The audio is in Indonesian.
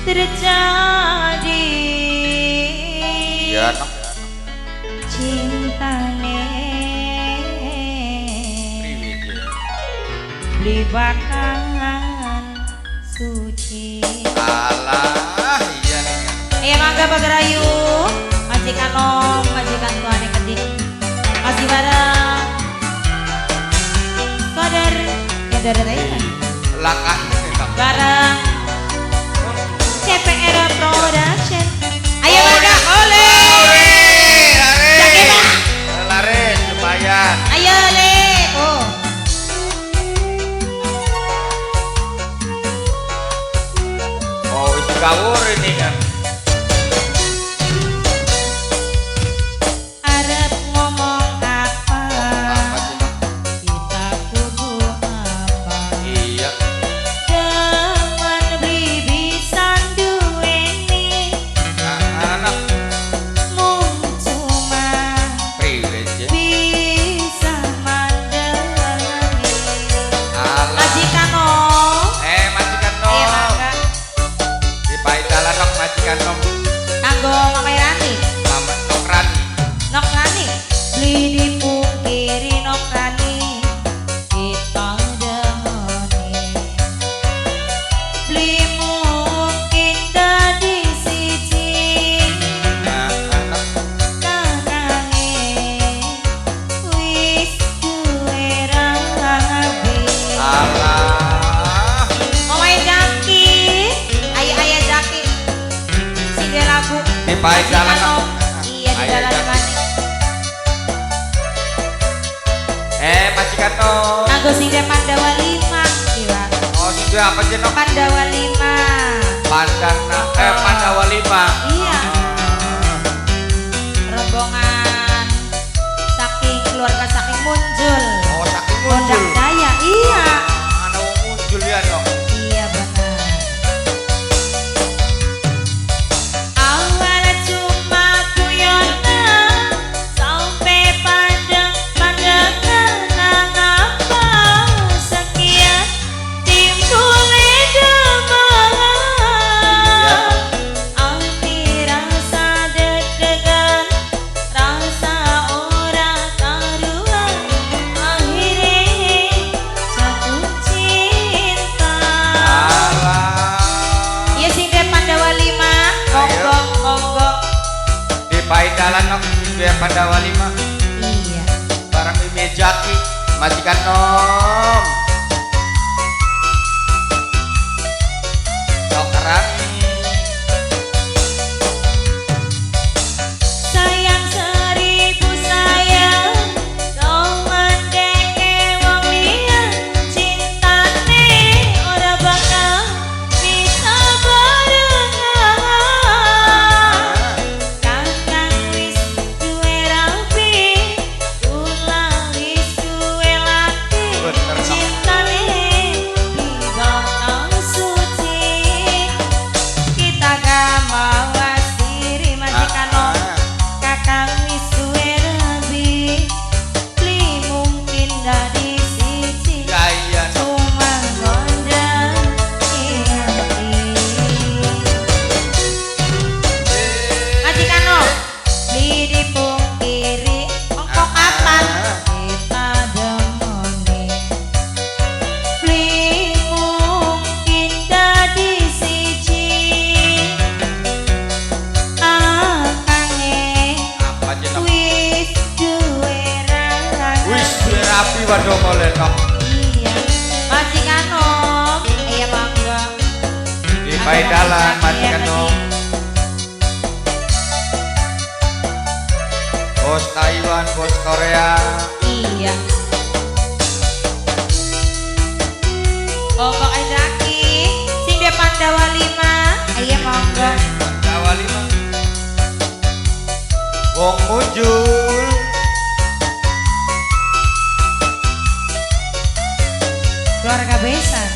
terjadi ya cintane libakan suci. alah iya nih Iya mangga Bagerayu majikan om majikan tuan yang kedik masih bareng kader ya dari langkah bareng CPR Production. Ayo mangga oleh lare lumayan ayo le oh itu gawur ini kan arep ngomong apa kita kudu apa iya demen bibisan duweni anak mung cuma privilege ya bisa mandani alah majikan om majikan ayo nom mangga di paidalan nom majikan nom kanggo Mama Irani mama nokrani Nok Rani beli di pungkiri Nok Rani kita demoni beli mungkin dadi siji anak kanange wis duwe rabi alah Mama Jaki ayah Jaki si dia lagu di paidalan nom iya di Ayah dalam Jaki. mana majikan nom Nganggo sing dia Pandawa 5 gila oh sudah apa aja nom Pandawa 5 Pandawa 5 iya rombongan saking keluarga saking muncul oh saking Kondang muncul Daya iya ada wong muncul ya dong iya benar awal cuma guyonan sampai pandangan apa sekian timbul demam Alfi rasa deg-degan rasa ora karuan akhirnya jatuh cinta alah iya sing dia Pandawa 5 monggo monggo di paidalan nom dia Pandawa 5 iya barang Mimi Jaki majikan nom Nokrani sayang 1000 sayang kau mendeke wong liya cintane ora bakal bisa barengan kakang wis duwe rapi kula wis duwe laki Bener, Kak. cintane bakal suci kita gak mawas diri majikan om kakang wis duwe rabi beli mungkin dari sisi ya iya nom cuma gondang hati majikan om beli di pungkiri ongkok kapan kita demoni beli mungkin dari siji akange apa aja nom wis duwe ralangan wis duwe rapi waduh boleh nom iya majikan om iya mangga di paidalan majikan nom bos Taiwan bos Korea iya oh pakai Jaki sing dia Pandawa 5 iya mangga Pandawa 5 wong muncul keluarga besan